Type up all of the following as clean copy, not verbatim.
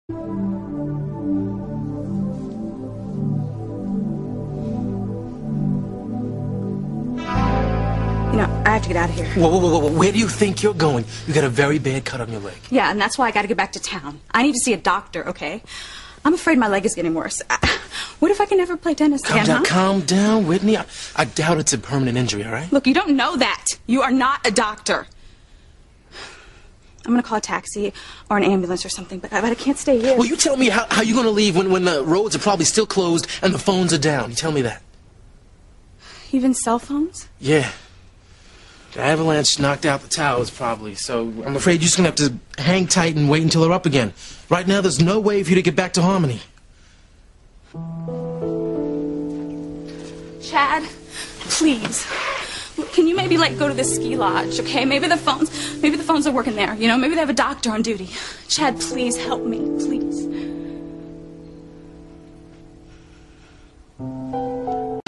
You know, I have to get out of here. Whoa. Where do you think you're going? You got a very bad cut on your leg. Yeah, and that's why I got to get back to town. I need to see a doctor, okay? I'm afraid my leg is getting worse. What if I can never play tennis again, huh? Calm down, Whitney. I doubt it's a permanent injury, all right? Look, you don't know that. You are not a doctor. I'm going to call a taxi or an ambulance or something, but I can't stay here. Well, you tell me how you're going to leave when the roads are probably still closed and the phones are down. You tell me that. Even cell phones? Yeah. The avalanche knocked out the towers, probably, so I'm afraid you're just going to have to hang tight and wait until they're up again. Right now, there's no way for you to get back to Harmony. Chad, please. Can you maybe, go to the ski lodge, okay? Maybe the phones are working there, you know? Maybe they have a doctor on duty. Chad, please help me, please.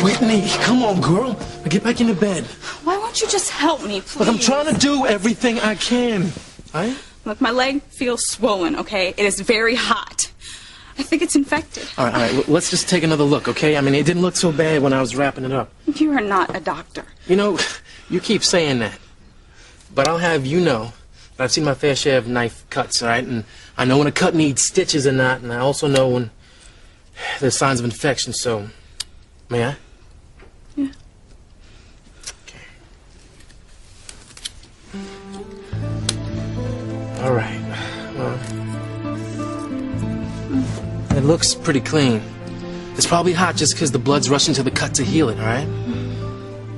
Whitney, come on, girl. Now get back into bed. Why won't you just help me, please? Look, I'm trying to do everything I can, all right? Look, my leg feels swollen, okay? It is very hot. I think it's infected. All right. Let's just take another look, okay? I mean, it didn't look so bad when I was wrapping it up. You are not a doctor. You know, you keep saying that. But I'll have you know that I've seen my fair share of knife cuts, all right? And I know when a cut needs stitches or not, and I also know when there's signs of infection, so... May I? Yeah. Okay. All right. Well... It looks pretty clean. It's probably hot just because the blood's rushing to the cut to heal it, all right?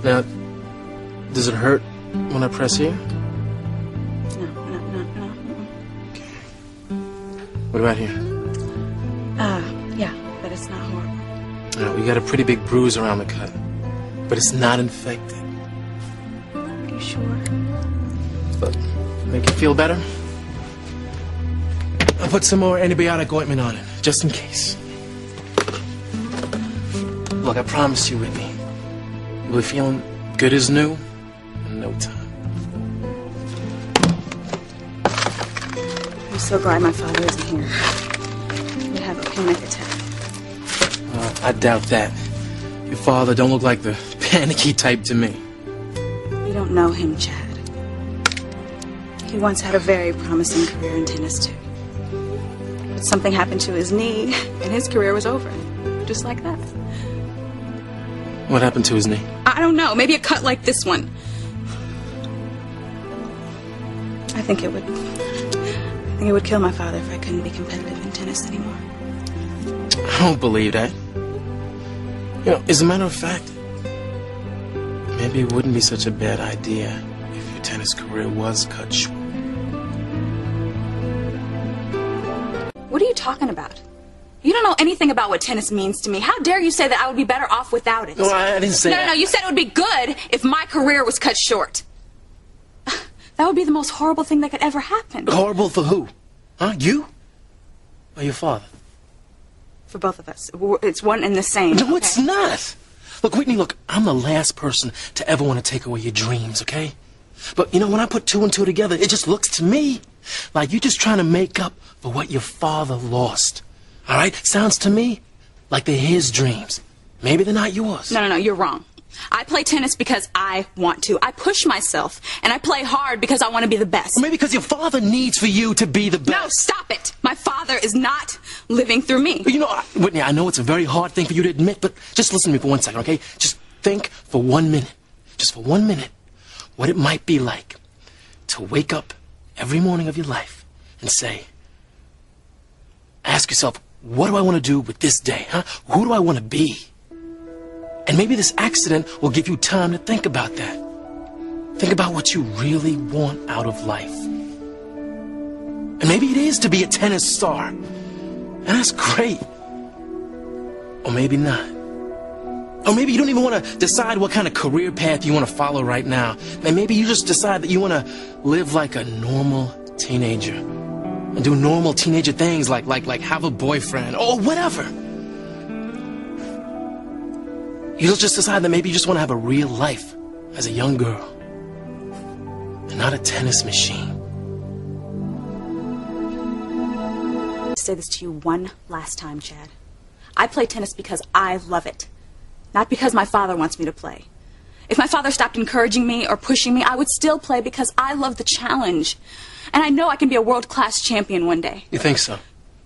Now, does it hurt when I press here? No. Okay. What about here? Yeah, but it's not horrible. Now, we got a pretty big bruise around the cut, but it's not infected. Are you sure? Look, make it feel better? I'll put some more antibiotic ointment on it, just in case. Look, I promise you, Whitney, you'll be feeling good as new in no time. I'm so glad my father isn't here. He'd have a panic attack. I doubt that. Your father don't look like the panicky type to me. You don't know him, Chad. He once had a very promising career in tennis, too. But something happened to his knee, and his career was over. Just like that. What happened to his knee? I don't know. Maybe a cut like this one. I think it would kill my father if I couldn't be competitive in tennis anymore. I don't believe that. You know, as a matter of fact, maybe it wouldn't be such a bad idea if your tennis career was cut short. What are you talking about? You don't know anything about what tennis means to me. How dare you say that I would be better off without it? No, I didn't say that. No, you said it would be good if my career was cut short. That would be the most horrible thing that could ever happen. Horrible for who? Huh? You? Or your father? For both of us. It's one and the same. No, okay? it's not. Look, Whitney, look, I'm the last person to ever want to take away your dreams, okay? But, you know, when I put two and two together, it just looks to me like you're just trying to make up for what your father lost. All right? Sounds to me like they're his dreams. Maybe they're not yours. No, you're wrong. I play tennis because I want to. I push myself, and I play hard because I want to be the best. Or maybe because your father needs for you to be the best. No, stop it. My father is not living through me. You know, Whitney, I know it's a very hard thing for you to admit, but just listen to me for 1 second, okay? Just think for 1 minute, just for 1 minute, what it might be like to wake up every morning of your life and say, ask yourself, what do I want to do with this day, huh? Who do I want to be? And maybe this accident will give you time to think about that. Think about what you really want out of life. And maybe it is to be a tennis star. And that's great. Or maybe not. Or maybe you don't even want to decide what kind of career path you want to follow right now. And maybe you just decide that you want to live like a normal teenager. And do normal teenager things like have a boyfriend or whatever. You'll just decide that maybe you just want to have a real life as a young girl. And not a tennis machine. to say this to you one last time, Chad. I play tennis because I love it, not because my father wants me to play. If my father stopped encouraging me or pushing me, I would still play because I love the challenge. And I know I can be a world-class champion one day. You think so?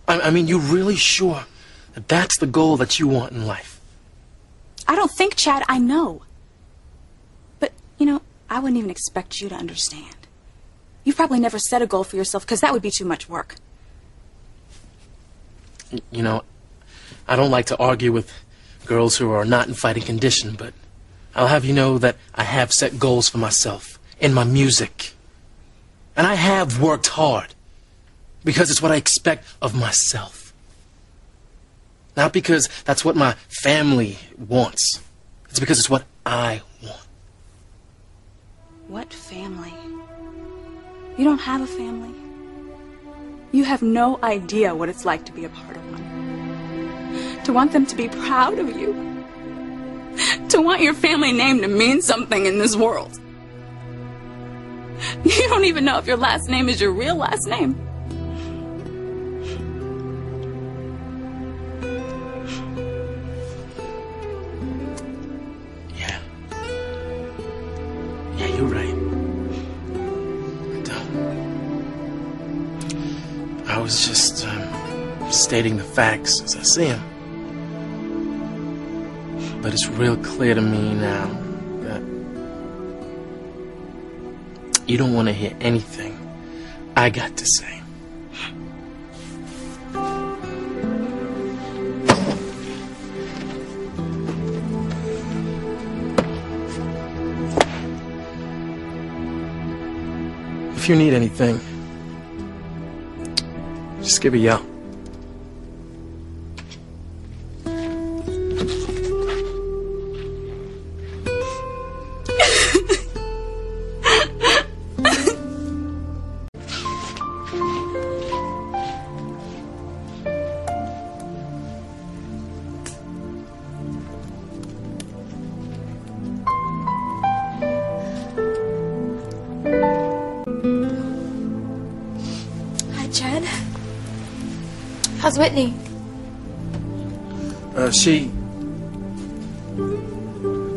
I mean, you really sure that that's the goal that you want in life? I don't think, Chad, I know. But, you know, I wouldn't even expect you to understand. You've probably never set a goal for yourself because that would be too much work. You know, I don't like to argue with girls who are not in fighting condition, but I'll have you know that I have set goals for myself in my music. And I have worked hard because it's what I expect of myself. Not because that's what my family wants. It's because it's what I want. What family? You don't have a family. You have no idea what it's like to be a part of one. To want them to be proud of you. To want your family name to mean something in this world. You don't even know if your last name is your real last name. Yeah, you're right. I was just stating the facts as I see them. But it's real clear to me now that you don't want to hear anything I got to say. If you need anything, just give a yell. Chad? How's Whitney?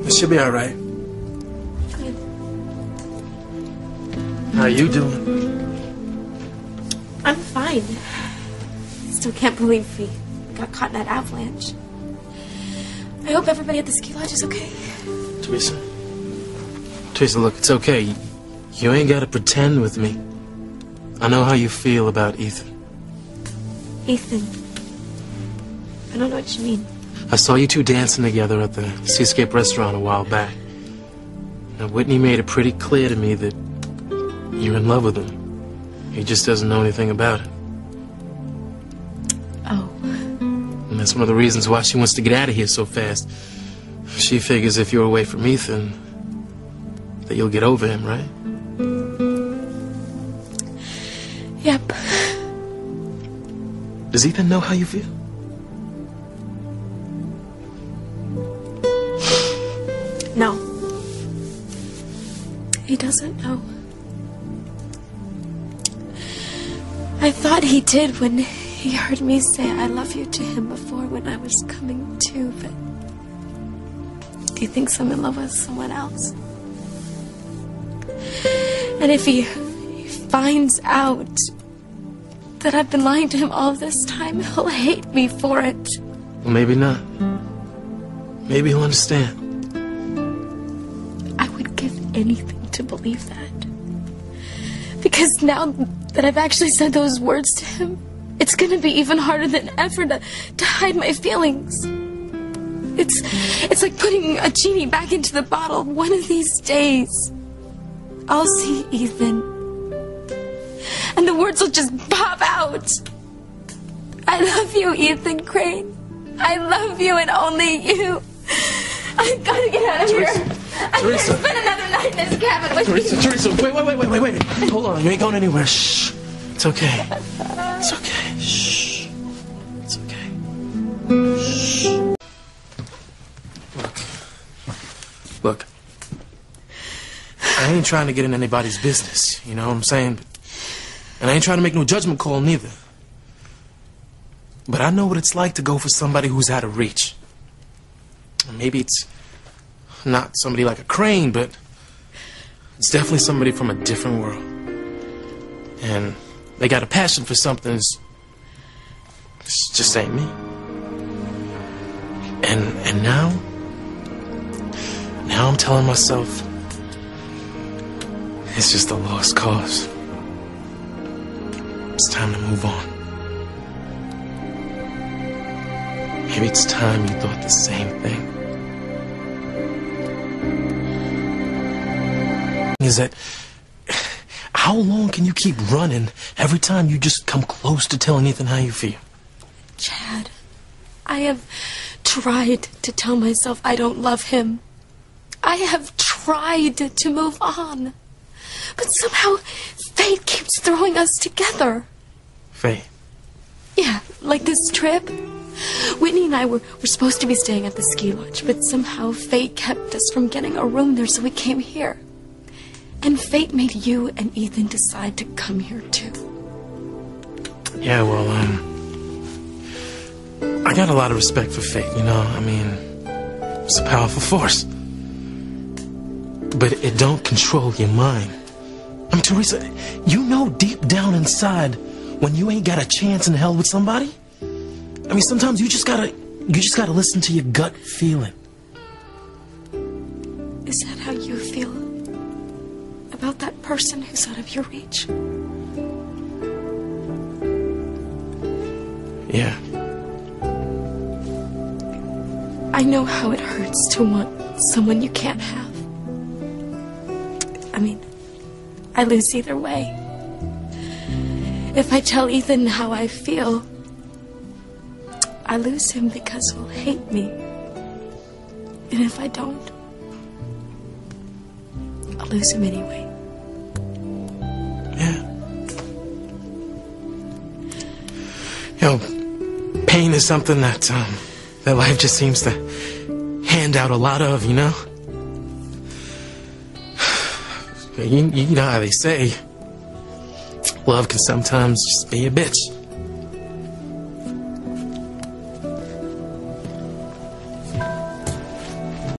She'll be all right. Good. How you doing? I'm fine. Still can't believe we got caught in that avalanche. I hope everybody at the ski lodge is okay. Teresa, look, it's okay. You ain't gotta pretend with me. I know how you feel about Ethan. Ethan. I don't know what you mean. I saw you two dancing together at the Seascape restaurant a while back. Now, Whitney made it pretty clear to me that you're in love with him. He just doesn't know anything about it. Oh. And that's one of the reasons why she wants to get out of here so fast. She figures if you're away from Ethan, that you'll get over him, right? Yep. Does Ethan know how you feel? No. He doesn't know. I thought he did when he heard me say I love you to him before when I was coming to, but he thinks I'm in love with someone else. And if he finds out that I've been lying to him all this time, he'll hate me for it. Well, maybe not. Maybe he'll understand. I would give anything to believe that. Because now that I've actually said those words to him, it's gonna be even harder than ever to hide my feelings. It's like putting a genie back into the bottle. One of these days, I'll see Ethan. And the words will just pop out. I love you, Ethan Crane. I love you and only you. I've got to get out of here. I can't spend another night in this cabin with you. Teresa, wait. Hold on, you ain't going anywhere. Shh. It's okay. It's okay. Shh. It's okay. Shh. Look. I ain't trying to get in anybody's business, you know what I'm saying? And I ain't trying to make no judgment call neither. But I know what it's like to go for somebody who's out of reach. Maybe it's not somebody like a Crane, but it's definitely somebody from a different world. And they got a passion for something that's just ain't me. And now I'm telling myself it's just a lost cause. It's time to move on. Maybe it's time you thought the same thing. Is that how long can you keep running every time you just come close to telling Ethan how you feel? Chad, I have tried to tell myself I don't love him. I have tried to move on. But somehow fate keeps throwing us together. Fate? Yeah, like this trip. Whitney and I were supposed to be staying at the ski lodge, but somehow fate kept us from getting a room there, so we came here. And fate made you and Ethan decide to come here too. Yeah, well, I got a lot of respect for fate, you know? I mean, it's a powerful force. But it don't control your mind. I mean, Teresa, you know deep down inside when you ain't got a chance in hell with somebody? I mean, sometimes you just gotta listen to your gut feeling. Is that how you feel about that person who's out of your reach? Yeah. I know how it hurts to want someone you can't have. I mean, I lose either way. If I tell Ethan how I feel, I lose him because he'll hate me. And if I don't, I'll lose him anyway. Yeah. You know, pain is something that life just seems to hand out a lot of, you know? You know how they say, love can sometimes just be a bitch.